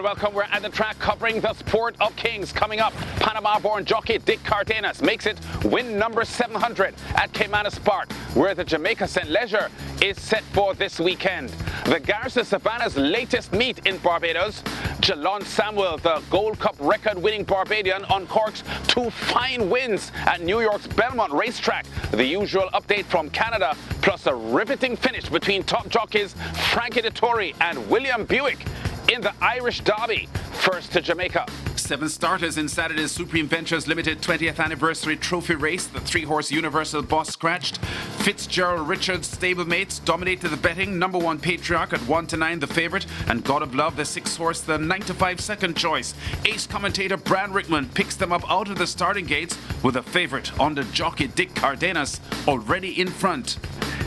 welcome. We're at the track covering the Sport of Kings. Coming up, Panama-born jockey Dick Cardenas makes it win number 700 at Caymanas Park, where the Jamaica St Leger is set for this weekend. The Garrison Savannah's latest meet in Barbados. Jalon Samuel, the Gold Cup record-winning Barbadian, uncorks 2 fine wins at New York's Belmont racetrack. The usual update from Canada, plus a riveting finish between top jockeys Frankie Dettori and William Buick in the Irish Derby. First to Jamaica. 7 starters in Saturday's Supreme Ventures Limited 20th Anniversary Trophy race. The 3-horse Universal Boss scratched. Fitzgerald Richards stablemates dominated the betting. Number 1 Patriarch at 1-9 the favourite, and God of Love the 6-horse the 9-5 second choice. Ace commentator Bran Rickman picks them up out of the starting gates with a favourite on the jockey Dick Cardenas already in front.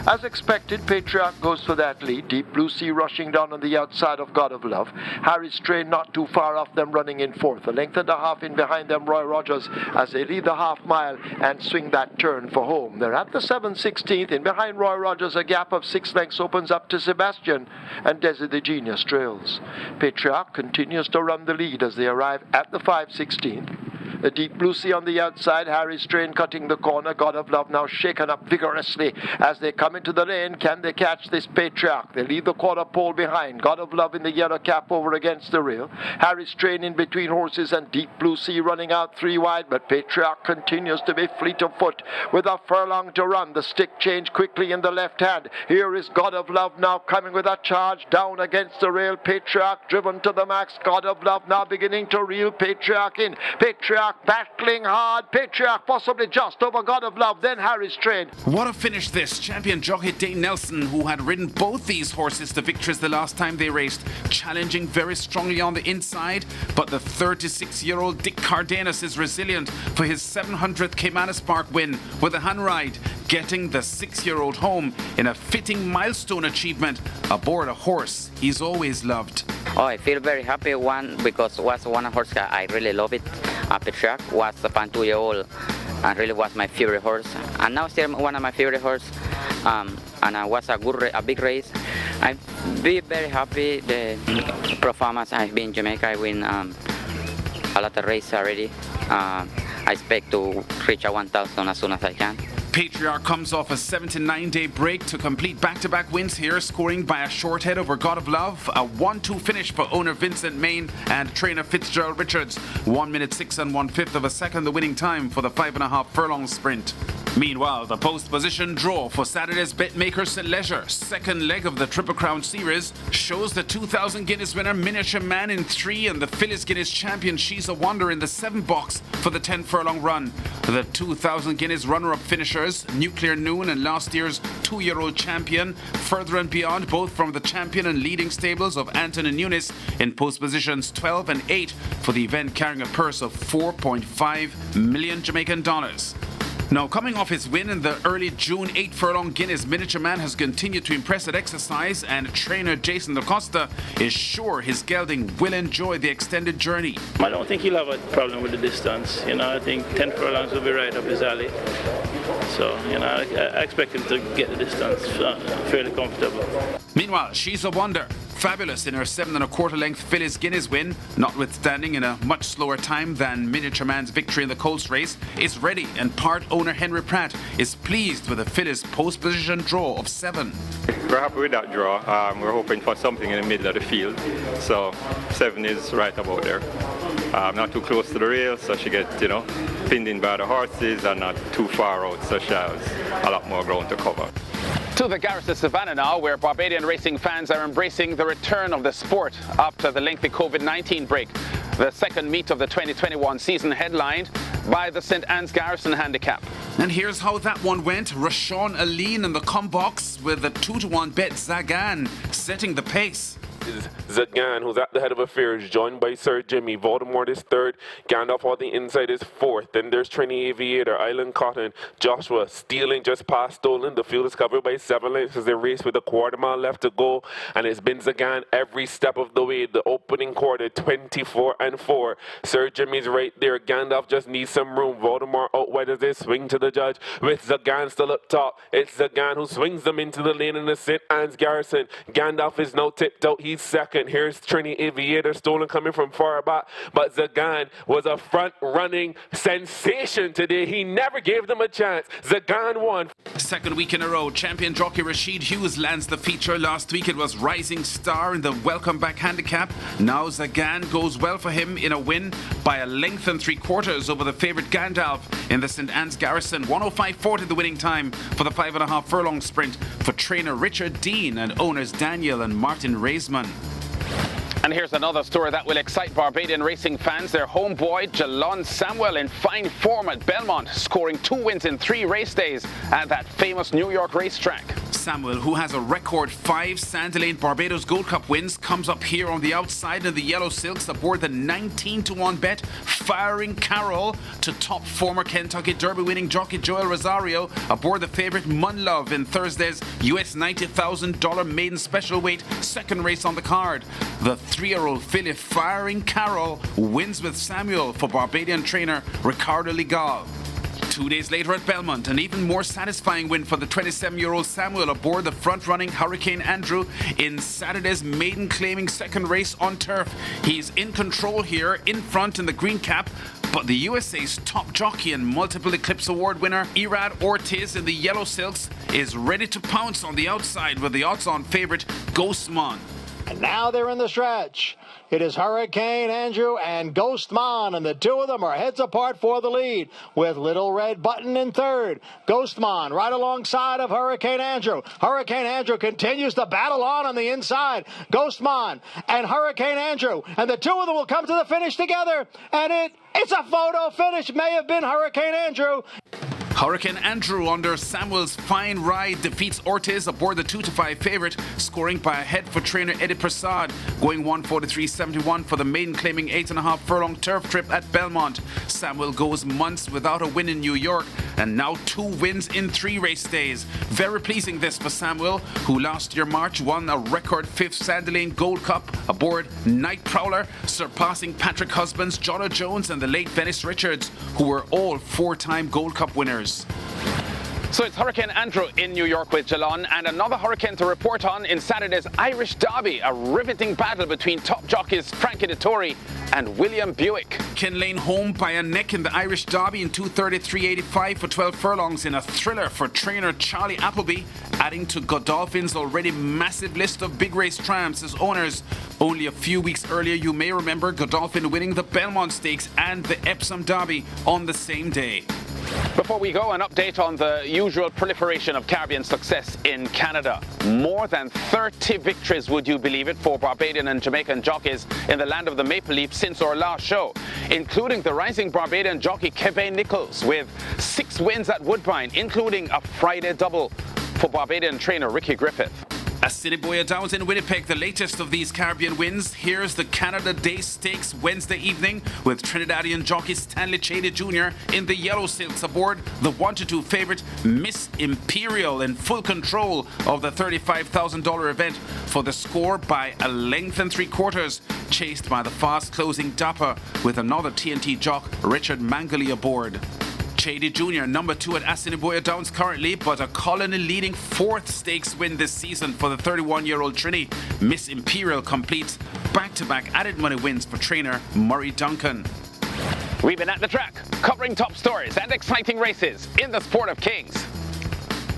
As expected, Patriarch goes for that lead. Deep Blue Sea rushing down on the outside of God of Love. Harry Strain not too far off them, running in fourth. A length and a half in behind them, Roy Rogers, as they lead the half mile and swing that turn for home. They're at the 7/16th. In behind Roy Rogers, a gap of 6 lengths opens up to Sebastian, and Desi the Genius trails. Patriarch continues to run the lead as they arrive at the 5/16th. The Deep Blue Sea on the outside, Harry Strain cutting the corner. God of Love now shaken up vigorously as they come into the lane. Can they catch this Patriarch? They leave the quarter pole behind. God of Love in the yellow cap over against the rail. Harry Strain in between horses, and Deep Blue Sea running out 3 wide, but Patriarch continues to be fleet of foot with a furlong to run. The stick change quickly in the left hand. Here is God of Love now coming with a charge down against the rail. Patriarch driven to the max. God of Love now beginning to reel Patriarch in. Patriarch battling hard. Patriarch possibly just over God of Love, then Harry Strain. What a finish this. Champion jockey Dane Nelson, who had ridden both these horses to victories the last time they raced, challenging very strongly on the inside, but the 36-year-old Dick Cardenas is resilient for his 700th Caymanas Park win with a hand ride, getting the 6-year-old home in a fitting milestone achievement aboard a horse he's always loved. Oh, I feel very happy, because was one horse I really love it. Patriarch was a fan 2-year-old and really was my favorite horse, and now still one of my favorite horse. And it was a big race. I'm very happy the performance. I've been in Jamaica. I win a lot of races already. I expect to reach a 1,000 as soon as I can. Patriarch comes off a 7-9 day break to complete back-to-back wins here, scoring by a short head over God of Love. A 1-2 finish for owner Vincent Main and trainer Fitzgerald Richards. 1 minute 6 1/5 of a second the winning time for the 5.5 furlong sprint. Meanwhile, the post position draw for Saturday's BetMaker St Leger, second leg of the Triple Crown Series, shows the 2,000 Guinness winner Miniature Man in 3 and the Phyllis Guinness champion She's a Wonder in the 7 box for the 10 furlong run. The 2,000 Guinness runner-up finishers, Nuclear Noon and last year's 2-year-old champion, Further and Beyond, both from the champion and leading stables of Anton and Eunice, in post positions 12 and 8 for the event, carrying a purse of 4.5 million Jamaican dollars. Now, coming off his win in the early June 8 furlong Guinness, Miniature Man has continued to impress at exercise, and trainer Jason DaCosta is sure his gelding will enjoy the extended journey. I don't think he'll have a problem with the distance. I think 10 furlongs will be right up his alley. So, I expect him to get the distance fairly comfortable. Meanwhile, She's a Wonder, fabulous in her 7 1/4 length Phyllis Guinness win, notwithstanding in a much slower time than Miniature Man's victory in the Colts race, is ready, and part owner Henry Pratt is pleased with the Phyllis post position draw of 7. We're happy with that draw. We're hoping for something in the middle of the field, so 7 is right about there. Not too close to the rail, so she gets, pinned in by the horses, and not too far out, so she has a lot more ground to cover. To the Garrison Savannah now, where Barbadian racing fans are embracing the return of the sport after the lengthy COVID-19 break. The second meet of the 2021 season headlined by the St Anne's Garrison handicap. And here's how that one went. Rashawn Aline in the com box with a 2-1 bet. Zagan setting the pace. is Zagan, who's at the head of affairs, joined by Sir Jimmy. Voldemort is third. Gandalf on the inside is fourth. Then there's Trini Aviator, Island Cotton, Joshua stealing just past Stolen. The field is covered by 7 lengths as they race with a quarter mile left to go. And it's been Zagan every step of the way. The opening quarter, 24-4. Sir Jimmy's right there. Gandalf just needs some room. Voldemort out wide as they swing to the judge with Zagan still up top. It's Zagan who swings them into the lane in the St. Anne's Garrison. Gandalf is now tipped out. He's leads second. Here's Trini Aviator, stolen coming from far back. But Zagan was a front-running sensation today. He never gave them a chance. Zagan won. Second week in a row, champion jockey Rashid Hughes lands the feature. Last week it was Rising Star in the welcome back handicap. Now Zagan goes well for him in a win by a length and 3/4 over the favourite Gandalf in the St Anne's Garrison. 105.40 the winning time for the 5.5 furlong sprint for trainer Richard Dean and owners Daniel and Martin Raisman. And here's another story that will excite Barbadian racing fans. Their homeboy, Jalon Samuel, in fine form at Belmont, scoring 2 wins in 3 race days at that famous New York racetrack. Samuel, who has a record 5 Sandy Lane Barbados Gold Cup wins, comes up here on the outside in the yellow silks aboard the 19-1 bet, Firing Carol, to top former Kentucky Derby winning jockey Joel Rosario aboard the favourite Munlove in Thursday's US $90,000 maiden special weight second race on the card. The 3-year-old filly Firing Carol wins with Samuel for Barbadian trainer Ricardo Legal. 2 days later at Belmont, an even more satisfying win for the 27-year-old Samuel aboard the front-running Hurricane Andrew in Saturday's maiden-claiming second race on turf. He's in control here, in front in the green cap, but the USA's top jockey and multiple Eclipse Award winner Irad Ortiz in the yellow silks is ready to pounce on the outside with the odds-on favourite Ghostman. And now they're in the stretch. It is Hurricane Andrew and Ghostman, and the two of them are heads apart for the lead, with Little Red Button in third. Ghostman right alongside of Hurricane Andrew. Hurricane Andrew continues to battle on the inside. Ghostman and Hurricane Andrew, and the two of them will come to the finish together, and it's a photo finish. May have been Hurricane Andrew. Hurricane Andrew under Samuel's fine ride defeats Ortiz aboard the 2-5 favourite, scoring by a head for trainer Eddie Prasad, going 143.71 for the maiden claiming 8.5 furlong turf trip at Belmont. Samuel goes months without a win in New York and now 2 wins in 3 race days. Very pleasing this for Samuel, who last year March won a record 5th Sandy Lane Gold Cup aboard Night Prowler, surpassing Patrick Husbands, Jono Jones and the late Venice Richards, who were all 4-time Gold Cup winners. So it's Hurricane Andrew in New York with Jalon, and another hurricane to report on in Saturday's Irish Derby, a riveting battle between top jockeys Frankie Dettori and William Buick. Ken Lane home by a neck in the Irish Derby in 2:33.85 for 12 furlongs in a thriller for trainer Charlie Appleby, adding to Godolphin's already massive list of big race triumphs as owners. Only a few weeks earlier, you may remember Godolphin winning the Belmont Stakes and the Epsom Derby on the same day. Before we go, an update on the usual proliferation of Caribbean success in Canada. More than 30 victories, would you believe it, for Barbadian and Jamaican jockeys in the land of the Maple Leaf since our last show, including the rising Barbadian jockey Kevin Nichols with 6 wins at Woodbine, including a Friday double for Barbadian trainer Ricky Griffith. Assiniboia Downs in Winnipeg, the latest of these Caribbean wins. Here's the Canada Day Stakes Wednesday evening with Trinidadian jockey Stanley Chady Jr. in the yellow silks aboard the 1-2 favourite Miss Imperial, in full control of the $35,000 event for the score by a length and 3/4, chased by the fast closing Dapper with another TNT jock Richard Mangley aboard. Chady Jr., number 2 at Assiniboia Downs currently, but a Colony leading 4th stakes win this season for the 31-year-old Trini. Miss Imperial completes back-to-back added money wins for trainer Murray Duncan. We've been at the track, covering top stories and exciting races in the sport of kings.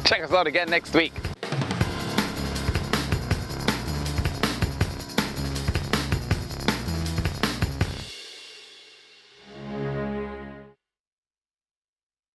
Check us out again next week.